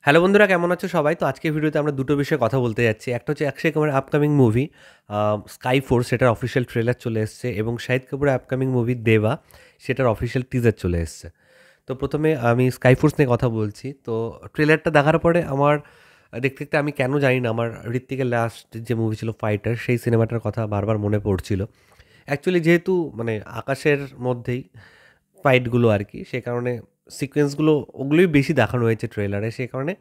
Hello বন্ধুরা, কেমন আছো সবাই? তো আজকের ভিডিওতে আমরা দুটো বিষয়ে কথা বলতে যাচ্ছি। একটা হচ্ছে অক্ষয় কুমারের আপকামিং মুভি স্কাই ফোর্স, সেটার অফিসিয়াল ট্রেলার চলে এসছে, এবং শাহিদ কাপুরের আপকামিং মুভি দেবা, সেটার অফিসিয়াল টিজার চলে এসছে। তো প্রথমে আমি স্কাই ফোর্স নিয়ে কথা বলছি। তো ট্রেলারটা দেখার পরে আমার দেখতে দেখতে আমি কেন জানি না আমার ঋত্বিকের লাস্ট যে মুভি ছিল ফাইটার, সেই সিনেমাটার কথা বারবার মনে পড়ছিল। অ্যাকচুয়ালি যেহেতু মানে আকাশের মধ্যেই ফাইটগুলো আর কি, সে কারণে সিকোয়েন্সগুলো ওগুলোই বেশি দেখানো হয়েছে ট্রেলারে, সে কারণে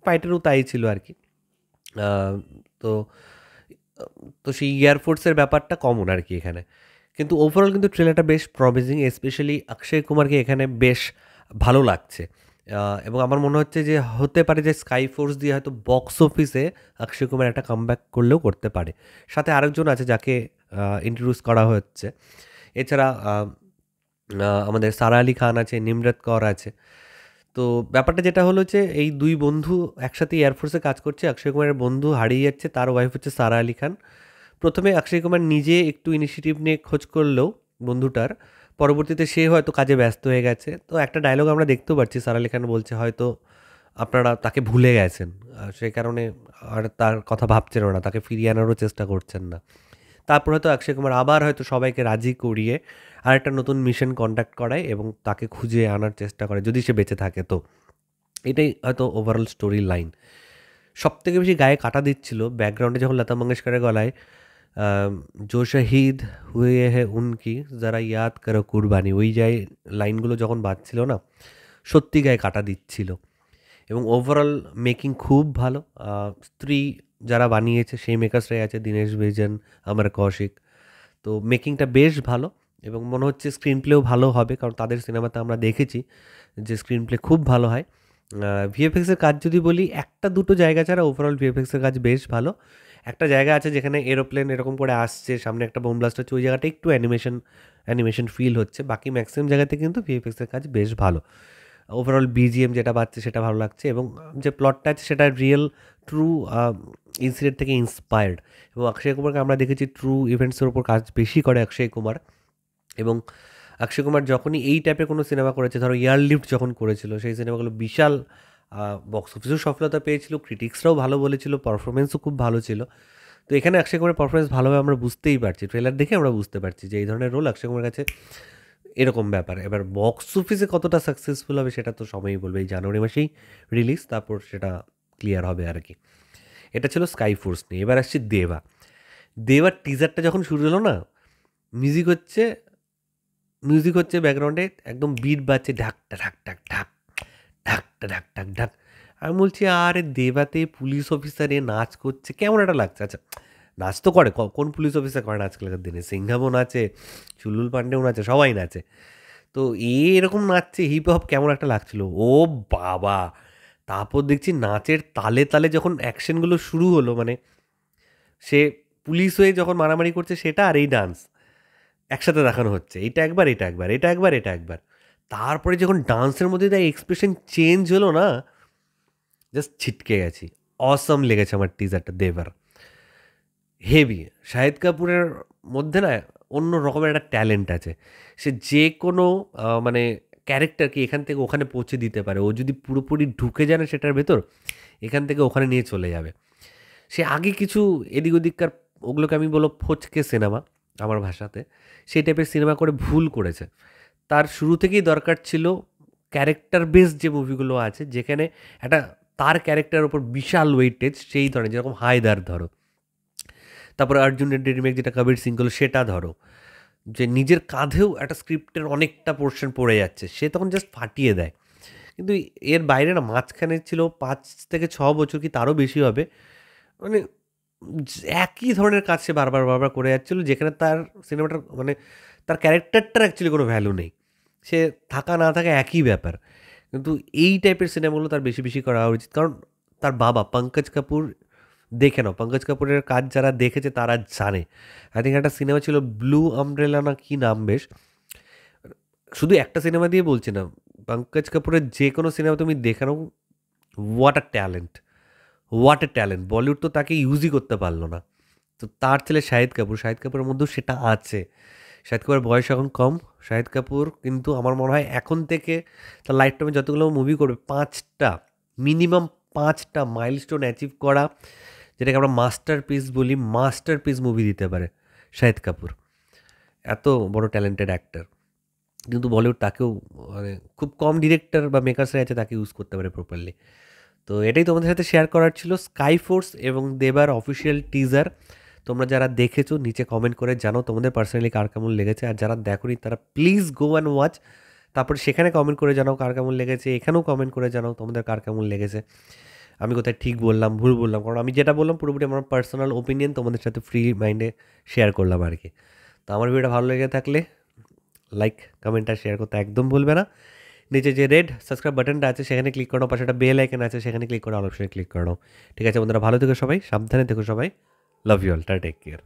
ফাইটেরও তাই ছিল আর কি। আহ, তো তো সেই এয়ারফোর্সের ব্যাপারটা কমন আর কি এখানে। কিন্তু ওভারঅল কিন্তু ট্রেলারটা বেশ প্রমিজিং, স্পেশালি অক্ষয় কুমারকে এখানে বেশ ভালো লাগছে। এবং আমার মনে হচ্ছে যে হতে পারে যে স্কাই ফোর্স দিয়ে হয়তো বক্স অফিসে অক্ষয় কুমার একটা কামব্যাক করলেও করতে পারে। সাথে আরেকজন আছে যাকে ইন্ট্রোডিউস করা হচ্ছে। এছাড়া আমাদের সারা আলি খান আছে, নিমরত কৌর আছে। তো ব্যাপারটা যেটা হলো যে এই দুই বন্ধু একসাথে এয়ারফোর্সে কাজ করছে। অক্ষয় কুমারের বন্ধু হারিয়ে যাচ্ছে, তার ওয়াইফ হচ্ছে সারা আলি খান। প্রথমে অক্ষয় কুমার নিজে একটু ইনিশিয়েটিভ নিয়ে খোঁজ করলেও বন্ধুটার, পরবর্তীতে সে হয়তো কাজে ব্যস্ত হয়ে গেছে। তো একটা ডায়লগ আমরা দেখতেও পাচ্ছি, সারা আলি খান বলছে হয়তো আপনারা তাকে ভুলে গেছেন, সেই কারণে আর তার কথা ভাবছেন না, তাকে ফিরিয়ে আনারও চেষ্টা করছেন না। তারপর হয়তো অক্ষয় কুমার আবার হয়তো সবাইকে রাজি করিয়ে আরেকটা নতুন মিশন কন্ডাক্ট করায় এবং তাকে খুঁজে আনার চেষ্টা করে, যদি সে বেঁচে থাকে। তো এটাই হয়তো ওভারঅল স্টোরি লাইন। সবথেকে বেশি গায়ে কাটা দিচ্ছিল ব্যাকগ্রাউন্ডে যখন লতা মঙ্গেশকরের গলায় "জো শহীদ হুয়ে হ্যায় উনকি যারা ইয়াদ করো কুরবানি", ওই যাই লাইনগুলো যখন বাজছিল না, সত্যি গায়ে কাটা দিচ্ছিল। এবং ওভারঅল মেকিং খুব ভালো। স্ত্রী যারা বানিয়েছে সেই মেকার্সরাই আছে, দীনেশ বিজন, অমর কৌশিক। তো মেকিংটা বেশ ভালো, এবং মনে হচ্ছে স্ক্রিন প্লেও ভালো হবে, কারণ তাদের সিনেমাতে আমরা দেখেছি যে স্ক্রিন প্লে খুব ভালো হয়। ভিএফএক্সের কাজ যদি বলি, একটা দুটো জায়গা ছাড়া ওভারঅল ভিএফএক্সের কাজ বেশ ভালো। একটা জায়গা আছে যেখানে এরোপ্লেন এরকম করে আসছে, সামনে একটা বোম ব্লাস্ট হচ্ছে, ওই জায়গাটা একটু অ্যানিমেশন অ্যানিমেশন ফিল হচ্ছে। বাকি ম্যাক্সিমাম জায়গাতে কিন্তু ভিএফএক্সের কাজ বেশ ভালো। ওভারঅল বিজিএম যেটা পাচ্ছে সেটা ভালো লাগছে, এবং যে প্লটটা আছে সেটা রিয়েল ট্রু ইনসিডেন্ট থেকে ইন্সপায়ার্ড। এবং অক্ষয় কুমারকে আমরা দেখেছি ট্রু ইভেন্টসের উপর কাজ বেশি করে অক্ষয় কুমার। এবং অক্ষয় কুমার যখনই এই টাইপের কোনো সিনেমা করেছে, ধরো এয়ারলিফট যখন করেছিল, সেই সিনেমাগুলো বিশাল বক্স অফিসেও সফলতা পেয়েছিল, ক্রিটিক্সরাও ভালো বলেছিল, পারফরমেন্সও খুব ভালো ছিল। তো এখানে অক্ষয় কুমারের পারফরমেন্স ভালোভাবে আমরা বুঝতেই পারছি, ট্রেলার দেখে আমরা বুঝতে পারছি যে এই ধরনের রোল অক্ষয় কুমারের কাছে এরকম ব্যাপার। এবার বক্স অফিসে কতটা সাকসেসফুল হবে সেটা তো সময়ই বলবে, এই জানুয়ারি মাসেই রিলিজ, তারপর সেটা ক্লিয়ার হবে আর কি। এটা ছিল স্কাই ফোর্স নিয়ে। এবার আসছি দেবা। দেবার টিজারটা যখন শুরু হলো না, মিউজিক হচ্ছে মিউজিক হচ্ছে ব্যাকগ্রাউন্ডে একদম বিট বাজছে, ঢাকটা ঢাক ঢাক ঢাক, ঢাকটা ঢাক ঢাক ঢাক। আমি বলছি আরে দেবাতে পুলিশ অফিসার এ নাচ করছে, কেমন একটা লাগছে। আচ্ছা, নাচ তো করে, কোন পুলিশ অফিসার করে না আজকালকার দিনে? সিংহামও নাচে, চুলুল পান্ডেও নাচে, সবাই নাচে। তো এরকম নাচছে হিপ হপ, কেমন একটা লাগছিল। ও বাবা! তারপর দেখছি নাচের তালে তালে যখন অ্যাকশনগুলো শুরু হলো, মানে সে পুলিশ হয়ে যখন মারামারি করছে সেটা, আর এই ডান্স একসাথে দেখানো হচ্ছে, এটা একবার এটা একবার এটা একবার এটা একবার। তারপরে যখন ডান্সের মধ্যে তাই এক্সপ্রেশন চেঞ্জ হলো না, জাস্ট ছিটকে গেছি। অসম লেগেছে আমার টিজারটা দেবার, হেভি। শাহিদ কাপুরের মধ্যে না অন্য রকমের একটা ট্যালেন্ট আছে। সে যে কোনো মানে ক্যারেক্টারকে এখান থেকে ওখানে পৌঁছে দিতে পারে। ও যদি পুরোপুরি ঢুকে যায় না সেটার ভেতর, এখান থেকে ওখানে নিয়ে চলে যাবে। সে আগে কিছু এদিক ওদিককার, ওগুলোকে আমি বলবো ফচকে সিনেমা আমার ভাষাতে, সেই টাইপের সিনেমা করে ভুল করেছে। তার শুরু থেকেই দরকার ছিল ক্যারেক্টার বেস যে মুভিগুলো আছে, যেখানে একটা তার ক্যারেক্টারের ওপর বিশাল ওয়েটেজ, সেই ধরনের, যেরকম হায়দার ধরো, তারপরে অর্জুন রেড্ডি রিমেক যেটা কবির সিং করলো সেটা ধরো, যে নিজের কাঁধেও একটা স্ক্রিপ্টের অনেকটা পোর্শন পড়ে যাচ্ছে, সে তখন জাস্ট ফাটিয়ে দেয়। কিন্তু এর বাইরে না, মাঝখানে ছিল 5 থেকে 6 বছর, কি তারও বেশি হবে, মানে একই ধরনের কাজ সে বারবার বারবার করে যাচ্ছিলো, যেখানে তার সিনেমাটার মানে তার ক্যারেক্টারটার অ্যাকচুয়ালি কোনো ভ্যালু নেই। সে থাকা না থাকা একই ব্যাপার। কিন্তু এই টাইপের সিনেমাগুলো তার বেশি বেশি করা উচিত, কারণ তার বাবা পঙ্কজ কাপুর, দেখে নাও পঙ্কজ কাপুরের কাজ যারা দেখেছে তারা জানে। আই থিঙ্ক একটা সিনেমা ছিল ব্লু আমব্রেলা না কি নাম, বেশ, শুধু একটা সিনেমা দিয়ে বলছি না, পঙ্কজ কাপুরের যে কোনো সিনেমা তুমি দেখে নাও, what a talent, what a talent. Bollywood তো তাকে ইউজই করতে পারলো না। তো তার ছেলে শাহিদ কাপুর, শাহিদ কাপুরের মধ্যেও সেটা আছে। শাহিদ কাপুরের বয়স এখন কম। শাহিদ কাপুর কিন্তু আমার মনে হয় এখন থেকে তার লাইফ টাইমে যতগুলো মুভি করবে, 5টা মিনিমাম 5টা মাইলস্টোন অ্যাচিভ করা, যেটাকে আমরা মাস্টারপিস বলি, মাস্টারপিস মুভি দিতে পারে শাহিদ কাপুর। এত বড় ট্যালেন্টেড অ্যাক্টর, কিন্তু বলিউড তাকেও মানে খুব কম ডিরেক্টর বা মেকার্সরা আছে তাকে ইউজ করতে পারে প্রপারলি। তো এটাই তোমাদের সাথে শেয়ার করার ছিল স্কাই ফোর্স এবং দেবার অফিসিয়াল টিজার। তোমরা যারা দেখেছো নিচে কমেন্ট করে জানাও তোমাদের পার্সোনালি কার কেমন লেগেছে, আর যারা দেখোনি তারা প্লিজ গো অ্যান্ড ওয়াচ, তারপরে সেখানে কমেন্ট করে জানাও কার কেমন লেগেছে, এখানেও কমেন্ট করে জানাও তোমাদের কার কেমন লেগেছে। আমি কোথায় ঠিক বললাম ভুল বললাম, কারণ আমি যেটা বললাম পুরোপুরি আমার পার্সোনাল ওপিনিয়ন তোমাদের সাথে ফ্রি মাইন্ডে শেয়ার করলাম আর কি। তো আমার ভিডিওটা ভালো লেগে থাকলে লাইক, কমেন্ট আর শেয়ার করতে একদম ভুলবে না। নিচে যে রেড সাবস্ক্রাইব বাটনটা আছে সেখানে ক্লিক করো, পাশে একটা বেল আইকন আছে সেখানে ক্লিক করো, অল অপশনে ক্লিক করো। ঠিক আছে বন্ধুরা, ভালো থেকো সবাই, সাবধানে থেকো সবাই, love you all, take care.